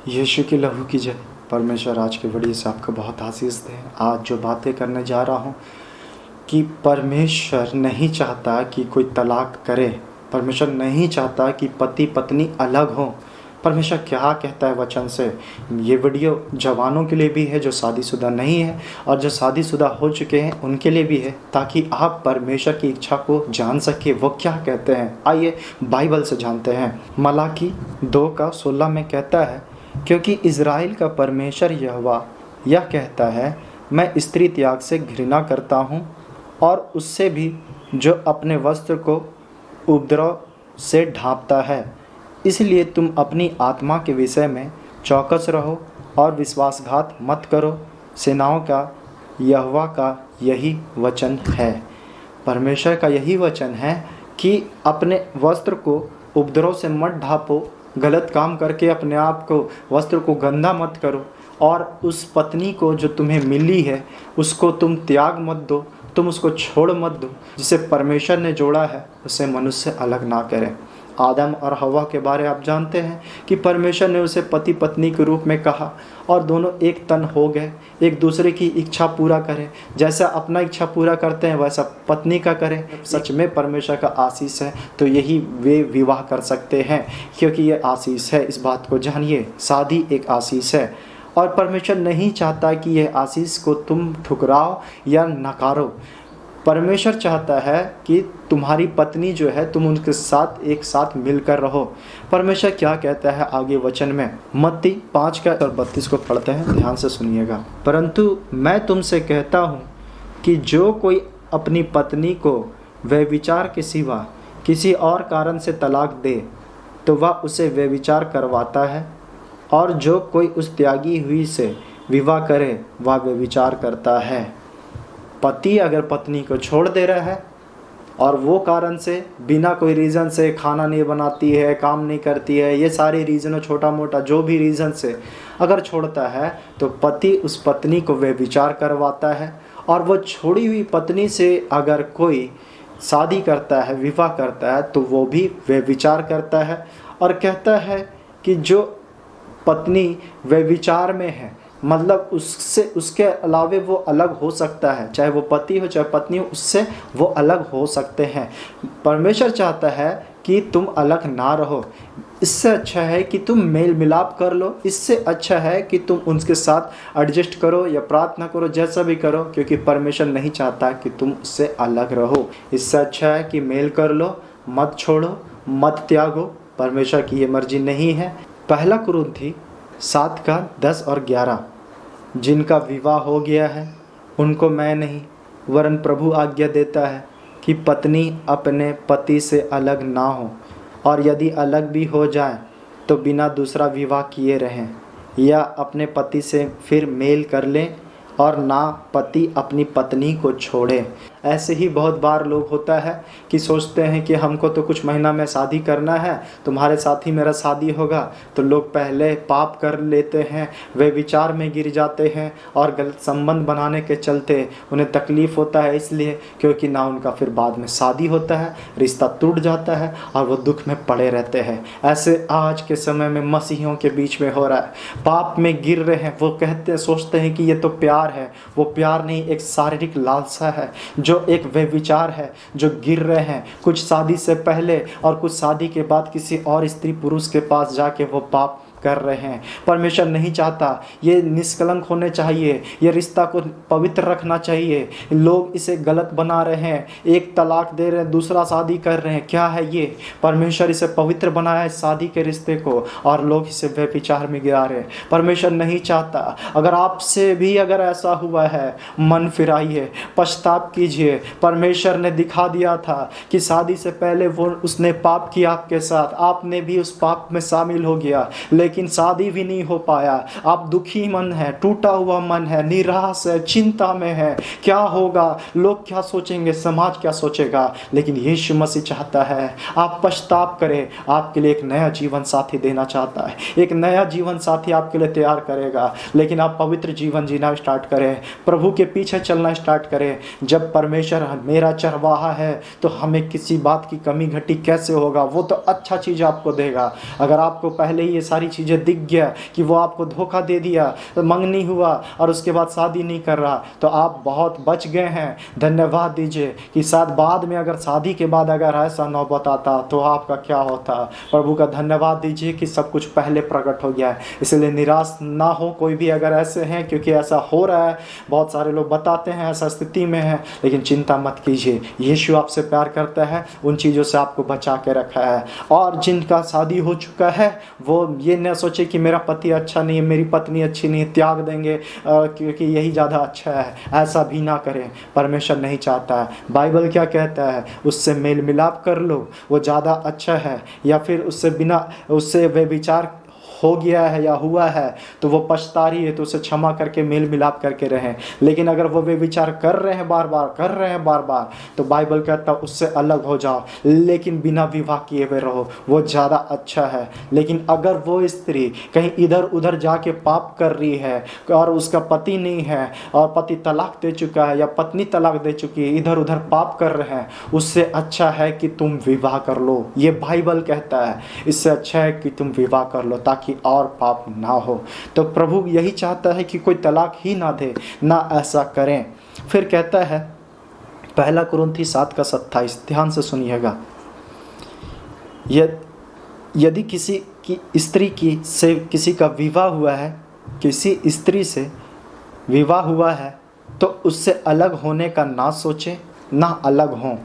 यीशु के लहू की जय। परमेश्वर आज के बड़ी से आपको बहुत आशीष दे। आज जो बातें करने जा रहा हूँ कि परमेश्वर नहीं चाहता कि कोई तलाक करे। परमेश्वर नहीं चाहता कि पति पत्नी अलग हों। परमेश्वर क्या कहता है वचन से। ये वीडियो जवानों के लिए भी है जो शादीशुदा नहीं है, और जो शादीशुदा हो चुके हैं उनके लिए भी है, ताकि आप परमेश्वर की इच्छा को जान सके वो क्या कहते हैं। आइए बाइबल से जानते हैं। मलाकी 2:16 में कहता है, क्योंकि इज़राइल का परमेश्वर यहोवा यह कहता है, मैं स्त्री त्याग से घृणा करता हूँ और उससे भी जो अपने वस्त्र को उपद्रव से ढांपता है। इसलिए तुम अपनी आत्मा के विषय में चौकस रहो और विश्वासघात मत करो। सेनाओं का यहोवा का यही वचन है। परमेश्वर का यही वचन है कि अपने वस्त्र को उपद्रव से मत ढांपो। गलत काम करके अपने आप को वस्त्र को गंदा मत करो, और उस पत्नी को जो तुम्हें मिली है उसको तुम त्याग मत दो, तुम उसको छोड़ मत दो। जिसे परमेश्वर ने जोड़ा है उसे मनुष्य अलग ना करे। आदम और हवा के बारे आप जानते हैं कि परमेश्वर ने उसे पति पत्नी के रूप में कहा, और दोनों एक तन हो गए, एक दूसरे की इच्छा पूरा करें। जैसा अपना इच्छा पूरा करते हैं वैसा पत्नी का करें। सच में परमेश्वर का आशीष है तो यही वे विवाह कर सकते हैं, क्योंकि ये आशीष है। इस बात को जानिए, शादी एक आशीष है, और परमेश्वर नहीं चाहता कि यह आशीष को तुम ठुकराओ या नकारो। परमेश्वर चाहता है कि तुम्हारी पत्नी जो है तुम उनके साथ एक साथ मिलकर रहो। परमेश्वर क्या कहता है आगे वचन में, मत्ती 5:32 को पढ़ते हैं, ध्यान से सुनिएगा। परंतु मैं तुमसे कहता हूँ कि जो कोई अपनी पत्नी को व्यभिचार के सिवा किसी और कारण से तलाक दे तो वह उसे व्यभिचार करवाता है, और जो कोई उस त्यागी हुई से विवाह करे वह व्यभिचार करता है। पति अगर पत्नी को छोड़ दे रहा है और वो कारण से बिना कोई रीज़न से खाना नहीं बनाती है, काम नहीं करती है, ये सारे रीज़न, छोटा मोटा जो भी रीज़न से अगर छोड़ता है तो पति उस पत्नी को व्यभिचार करवाता है। और वो छोड़ी हुई पत्नी से अगर कोई शादी करता है, विवाह करता है, तो वो भी व्यभिचार करता है। और कहता है कि जो पत्नी व्यभिचार में है, मतलब उससे उसके अलावे वो अलग हो सकता है, चाहे वो पति हो चाहे पत्नी हो, उससे वो अलग हो सकते हैं। परमेश्वर चाहता है कि तुम अलग ना रहो। इससे अच्छा है कि तुम मेल मिलाप कर लो। इससे अच्छा है कि तुम उनके साथ एडजस्ट करो या प्रार्थना करो, जैसा भी करो, क्योंकि परमेश्वर नहीं चाहता कि तुम उससे अलग रहो। इससे अच्छा है कि मेल कर लो, मत छोड़ो, मत त्यागो। परमेश्वर की ये मर्जी नहीं है। 1 कुरिन्थी 7:10 और 11, जिनका विवाह हो गया है उनको मैं नहीं वरन प्रभु आज्ञा देता है कि पत्नी अपने पति से अलग ना हो, और यदि अलग भी हो जाए तो बिना दूसरा विवाह किए रहें, या अपने पति से फिर मेल कर लें, और ना पति अपनी पत्नी को छोड़े। ऐसे ही बहुत बार लोग होता है कि सोचते हैं कि हमको तो कुछ महीना में शादी करना है, तुम्हारे साथ ही मेरा शादी होगा। तो लोग पहले पाप कर लेते हैं, वे विचार में गिर जाते हैं, और गलत संबंध बनाने के चलते उन्हें तकलीफ़ होता है, इसलिए क्योंकि ना उनका फिर बाद में शादी होता है, रिश्ता टूट जाता है और वो दुख में पड़े रहते हैं। ऐसे आज के समय में मसीहियों के बीच में हो रहा है। पाप में गिर रहे हैं, वो कहते सोचते हैं कि ये तो प्यार है। वो प्यार नहीं, एक शारीरिक लालसा है, जो एक व्यभिचार है, जो गिर रहे हैं कुछ शादी से पहले और कुछ शादी के बाद किसी और स्त्री पुरुष के पास जाके वो पाप कर रहे हैं। परमेश्वर नहीं चाहता। ये निष्कलंक होने चाहिए, ये रिश्ता को पवित्र रखना चाहिए। लोग इसे गलत बना रहे हैं, एक तलाक दे रहे हैं, दूसरा शादी कर रहे हैं। क्या है ये? परमेश्वर इसे पवित्र बनाया है शादी के रिश्ते को, और लोग इसे व्यभिचार में गिरा रहे हैं। परमेश्वर नहीं चाहता। अगर आपसे भी अगर ऐसा हुआ है, मन फिराइए, पछताप कीजिए। परमेश्वर ने दिखा दिया था कि शादी से पहले वो उसने पाप किया आपके साथ, आपने भी उस पाप में शामिल हो गया, लेकिन शादी भी नहीं हो पाया। आप दुखी मन है, टूटा हुआ मन है, निराश है, चिंता में है, क्या होगा, लोग क्या सोचेंगे, समाज क्या सोचेगा। लेकिन यीशु मसीह चाहता है आप पछताप करें, आपके लिए एक नया जीवन साथी देना चाहता है। एक नया जीवन साथी आपके लिए तैयार करेगा, लेकिन आप पवित्र जीवन जीना स्टार्ट करें, प्रभु के पीछे चलना स्टार्ट करें। जब परमेश्वर मेरा चरवाहा है तो हमें किसी बात की कमी घटी कैसे होगा? वो तो अच्छा चीज़ आपको देगा। अगर आपको पहले ही ये सारी चीज़ चीज़ें दिख गया कि वो आपको धोखा दे दिया, तो मंगनी हुआ और उसके बाद शादी नहीं कर रहा, तो आप बहुत बच गए हैं। धन्यवाद दीजिए कि शायद बाद में अगर शादी के बाद अगर ऐसा नौबत आता तो आपका क्या होता। प्रभु का धन्यवाद दीजिए कि सब कुछ पहले प्रकट हो गया है, इसलिए निराश ना हो कोई भी अगर ऐसे हैं, क्योंकि ऐसा हो रहा है, बहुत सारे लोग बताते हैं ऐसा स्थिति में है। लेकिन चिंता मत कीजिए, यीशु आपसे प्यार करता है, उन चीज़ों से आपको बचा के रखा है। और जिनका शादी हो चुका है वो ये न सोचे कि मेरा पति अच्छा नहीं है, मेरी पत्नी अच्छी नहीं है, त्याग देंगे क्योंकि यही ज़्यादा अच्छा है, ऐसा भी ना करें। परमेश्वर नहीं चाहता है। बाइबल क्या कहता है, उससे मेल मिलाप कर लो, वो ज़्यादा अच्छा है। या फिर उससे वे विचार हो गया है या हुआ है तो वो पछता रही है, तो उसे क्षमा करके मेल मिलाप करके रहें। लेकिन अगर वो वे विचार कर रहे हैं बार बार, तो बाइबल कहता है उससे अलग हो जाओ, लेकिन बिना विवाह किए हुए रहो, वो ज़्यादा अच्छा है। लेकिन अगर वो स्त्री कहीं इधर उधर जाके पाप कर रही है और उसका पति नहीं है और पति तलाक दे चुका है या पत्नी तलाक दे चुकी है, इधर उधर पाप कर रहे हैं, उससे अच्छा है कि तुम विवाह कर लो। ये बाइबल कहता है, इससे अच्छा है कि तुम विवाह कर लो ताकि और पाप ना हो। तो प्रभु यही चाहता है कि कोई तलाक ही ना दे, ना ऐसा करें। फिर कहता है 1 कुरिन्थी 7:27, ध्यान से सुनिएगा, यदि किसी की स्त्री से किसी का विवाह हुआ है, किसी स्त्री से विवाह हुआ है, तो उससे अलग होने का ना सोचे, ना अलग हों।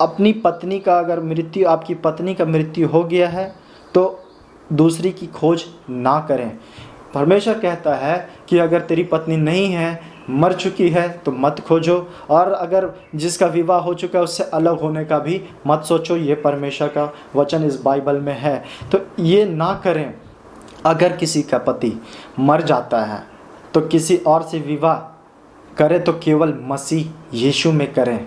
अपनी पत्नी का अगर मृत्यु, आपकी पत्नी का मृत्यु हो गया है तो दूसरी की खोज ना करें। परमेश्वर कहता है कि अगर तेरी पत्नी नहीं है, मर चुकी है, तो मत खोजो, और अगर जिसका विवाह हो चुका है उससे अलग होने का भी मत सोचो। ये परमेश्वर का वचन इस बाइबल में है, तो ये ना करें। अगर किसी का पति मर जाता है तो किसी और से विवाह करे तो केवल मसीह यीशु में करें।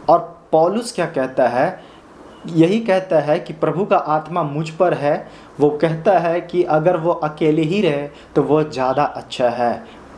और पौलुस क्या कहता है, यही कहता है कि प्रभु का आत्मा मुझ पर है। वो कहता है कि अगर वो अकेले ही रहे तो वो ज़्यादा अच्छा है,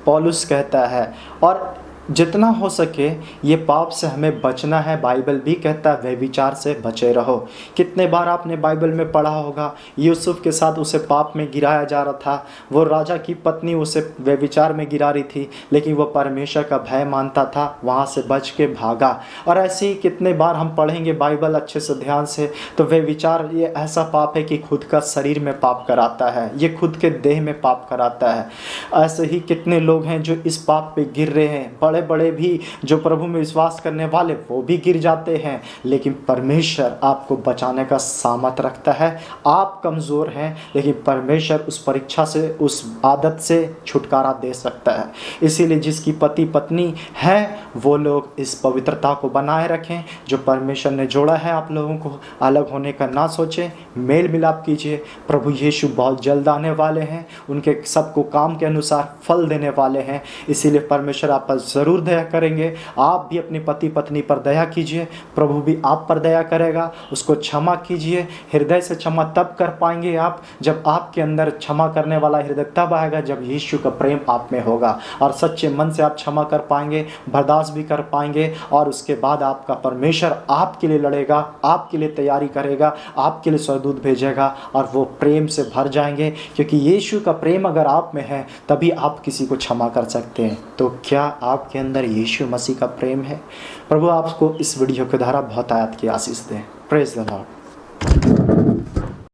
पौलुस कहता है। और जितना हो सके ये पाप से हमें बचना है। बाइबल भी कहता है व्यभिचार से बचे रहो। कितने बार आपने बाइबल में पढ़ा होगा, यूसुफ के साथ उसे पाप में गिराया जा रहा था, वो राजा की पत्नी उसे व्यभिचार में गिरा रही थी, लेकिन वो परमेश्वर का भय मानता था, वहाँ से बच के भागा। और ऐसे ही कितने बार हम पढ़ेंगे बाइबल अच्छे से ध्यान से, तो व्यभिचार ये ऐसा पाप है कि खुद का शरीर में पाप कराता है, ये खुद के देह में पाप कराता है। ऐसे ही कितने लोग हैं जो इस पाप पे गिर रहे हैं, बड़े भी जो प्रभु में विश्वास करने वाले वो भी गिर जाते हैं। लेकिन परमेश्वर आपको बचाने का सामर्थ रखता है। आप कमज़ोर हैं, लेकिन परमेश्वर उस परीक्षा से, उस आदत से छुटकारा दे सकता है। इसीलिए जिसकी पति पत्नी है वो लोग इस पवित्रता को बनाए रखें जो परमेश्वर ने जोड़ा है। आप लोगों को अलग होने का ना सोचें, मेल मिलाप कीजिए। प्रभु यीशु बहुत जल्द आने वाले हैं, उनके सबको काम के अनुसार फल देने वाले हैं। इसीलिए परमेश्वर आप पर ज़रूर दया करेंगे। आप भी अपने पति पत्नी पर दया कीजिए, प्रभु भी आप पर दया करेगा। उसको क्षमा कीजिए। हृदय से क्षमा तब कर पाएंगे आप जब आपके अंदर क्षमा करने वाला हृदय तब आएगा जब यीशु का प्रेम आप में होगा, और सच्चे मन से आप क्षमा कर पाएंगे, बर्दाश्त भी कर पाएंगे। और उसके बाद आपका परमेश्वर आपके लिए लड़ेगा, आपके लिए तैयारी करेगा, आपके लिए स्वर्गदूत भेजेगा, और वो प्रेम से भर जाएंगे। क्योंकि यीशु का प्रेम अगर आप में है तभी आप किसी को क्षमा कर सकते हैं। तो क्या आपके अंदर यीशु मसीह का प्रेम है? प्रभु आपको इस वीडियो के द्वारा बहुत आयत की आशीष दें। Praise the Lord.